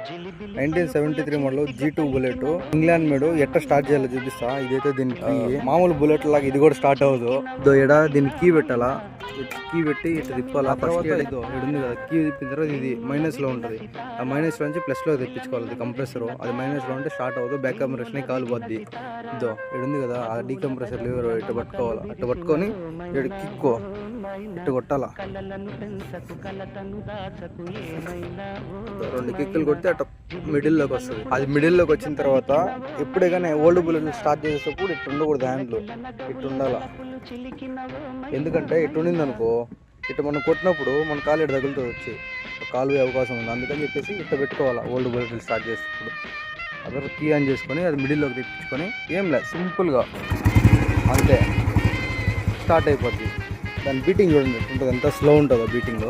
1973 model G2 bullet England made ఎట్లా start చేయాలో చూపిస్తా. ఇదైతే దీనికి మామూలు బుల్లెట్ లాగా ఇది కూడా స్టార్ట్ అవ్వదు. దీనికి కీ పెట్టాలా, కీ పెట్టి ఇట్లా తిప్పాలా. ఫస్ట్ ఇదో ఉంది కదా, కీ తిప్పిన తర్వాత ఇది మైనస్ లో ఉంటుంది. ఆ మైనస్ లో నుంచి ప్లస్ లో తెప్పించుకోవాలి. ఇది కంప్రెసర్, అది మైనస్ లో ఉంటే స్టార్ట్ అవ్వదు. బ్యాక్ కంప్రెషన్ కాలు పోద్ది. ఇదో ఉంది కదా, ఆ డీకంప్రెసర్ లివర్ ఇట్లా పట్టుకోవాలి. అట్లా పట్టుకొని ఇక్కడ కిక్కో ఇట్లా కొట్టాలా. 2 కిక్కులు కొడితే అట్లా మిడిల్లోకి వస్తుంది. అది మిడిల్లోకి వచ్చిన తర్వాత ఎప్పుడే కానీ ఓల్డ్ బుల్లెట్ స్టార్ట్ చేసేటప్పుడు ఇట్లా ఉండకూడదు. హ్యాండ్లు ఇట్లా ఉండాలా. ఎందుకంటే ఇట్లా ఉండింది అనుకో, ఇట్లా మనం కొట్టినప్పుడు మన కాలు ఇటు తగులుతుంది, వచ్చి కాలు పోయే అవకాశం ఉంది. అందుకని చెప్పేసి ఇట్లా పెట్టుకోవాలా. ఓల్డ్ బుల్లెట్లు స్టార్ట్ చేసేటప్పుడు అదే కీ ఆన్ చేసుకొని అది మిడిల్లోకి తెప్పించుకొని ఏం లేదు, సింపుల్గా అంతే స్టార్ట్ అయిపోద్ది. దాని బీటింగ్ చూడండి ఉంటుంది, ఎంత స్లో ఉంటుందో బీటింగ్.